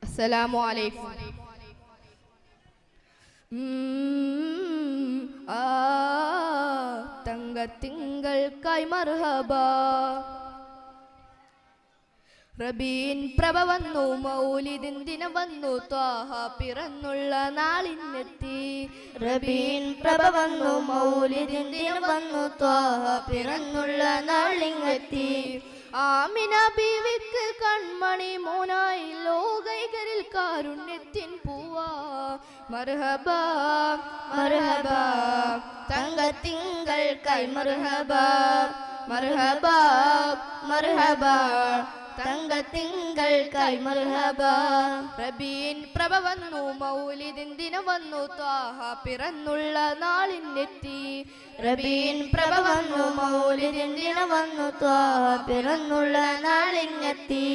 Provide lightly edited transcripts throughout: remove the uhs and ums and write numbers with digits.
അസ്സലാമു അലൈക്കും. തങ്കത്തിങ്കൾക്കായി മർഹബ. റബീൻ പ്രഭ വന്നു, മൗലിദിൻ ദിനം വന്നു, ത്വാഹ പിറന്നുള്ള നാളിനെത്തി. റബീൻ പ്രഭ വന്നു, മൗലിദിൻ ദിനം വന്നു, ത്വാഹ പിറന്നുള്ള നാളിനെത്തി. ആമിന ബീവിക്ക് കൺമണി മോനായി, ലോകൈകരിൽ കാരുണ്യത്തിൻ പൂവാ. മർഹബ മർഹബ തങ്കത്തിങ്കൾക്കായി മർഹബ. മർഹബ മർഹബ തങ്കത്തിങ്കൾക്കായി മർഹബ. റബീൻ പ്രഭ വന്നു, മൗലിദിൻ ദിനം വന്നു, ത്വാഹ പിറന്നുള്ള നാളിനെത്തി. റബീൻ പ്രഭ വന്നു, മൗലിദിൻ ദിനം വന്നു, ത്വാഹ പിറന്നുള്ള നാളിനെത്തി.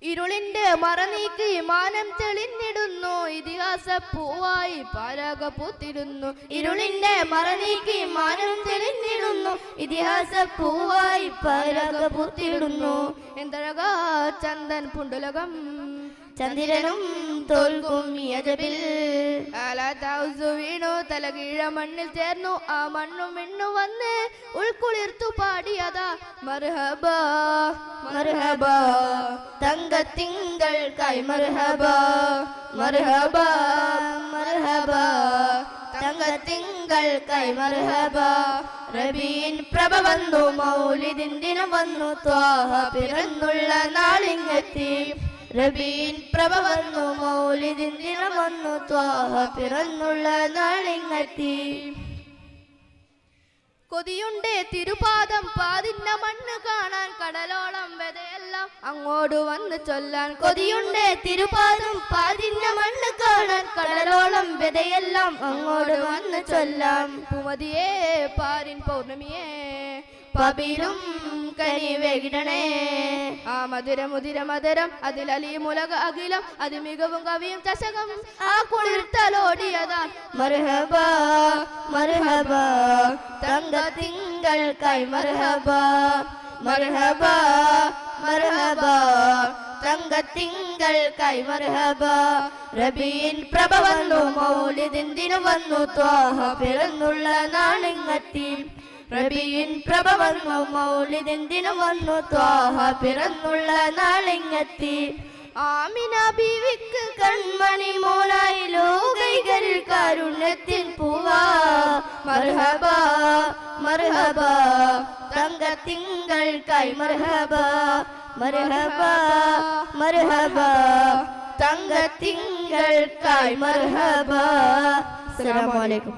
ഇരുളിന്റെ മറനീക്കി മാനം തെളിഞ്ഞിടുന്നു, ഇതിഹാസ പൂവായി പരാഗ പൂത്തിരുന്നു. ഇരുളിന്റെ മറനീക്കി മാനം തെളിഞ്ഞിടുന്നു, ഇതിഹാസ പൂവായി പരാഗ പൂത്തിടുന്നു. എന്തഴകാ ചന്ദൻ പുണ്ടുലകം, ചന്ദ്രനും തോൽക്കും യജബിൽ. വീണു തലകീഴ മണ്ണിൽ ചേർന്നു, ആ മണ്ണു മിണ്ണു വന്ന് ഉൾക്കുളിർത്തു പാടിയതാ. മർഹബ മർഹബ തങ്കത്തിങ്കൾക്കായി മർഹബ. മർഹബ മർഹബ തങ്കത്തിങ്കൾക്കായി മർഹബ. റബീൻ പ്രഭ വന്നു, മൗലിദിൻ ദിനം വന്നു, ത്വാഹ പിറന്നുള്ള നാളിനെത്തി. റബീൻ പ്രഭ വന്നു, മൗലിദിൻ ദിനം വന്നു, ത്വാഹ പിറന്നുള്ള നാളിനെത്തി. കൊതിയുണ്ടേ തിരുപാദം പാതിന്ന മണ്ണ് കാണാൻ, കടലോളം വെതയെല്ലാം അങ്ങോട്ട് വന്ന് ചൊല്ലാൻ. കൊതിയുണ്ടേ തിരുപാദം പാതിന്ന മണ്ണ് കാണാൻ, കടലോളം വെതയെല്ലാം അങ്ങോട്ട് വന്ന് ചൊല്ലാം. പൂമതിയേ പാരിൻ പൗർണമിയേ, പബിലും കനിവേകിടണേ. ആ മധുര മുതിര മധുരം അതിലലി മുലക അഖിലം, അത് മികവും കവിയും ചശകം ആ കുളിർത്തലോടിയതാ. മർഹബ മർഹബ തങ്കത്തിങ്കൾക്കായി മർഹബ. മർഹബ മർഹബ തങ്കത്തിങ്കൾക്കായി മർഹബ. റബീൻ പ്രഭ വന്നു, മൗലിദിൻ ദിനം വന്നു, ത്വാഹ പിറന്നുള്ള നാളിനെത്തി. റബീൻ പ്രഭ വന്നു, മൗലിദിൻ ദിനം വന്നു, ത്വാഹ പിറന്നുള്ള നാളിനെത്തി. ആമിന ബീവിക്ക് കൺമണി മോനായി, ലോകൈകരിൽ കാരുണ്യത്തിൻ പൂവാ. മർഹബ മർഹബ തങ്കത്തിങ്കൾക്കായി മർഹബ. മർഹബ മർഹബ തങ്കത്തിങ്കൾക്കായി മർഹബ. അസ്സലാമു അലൈക്കും.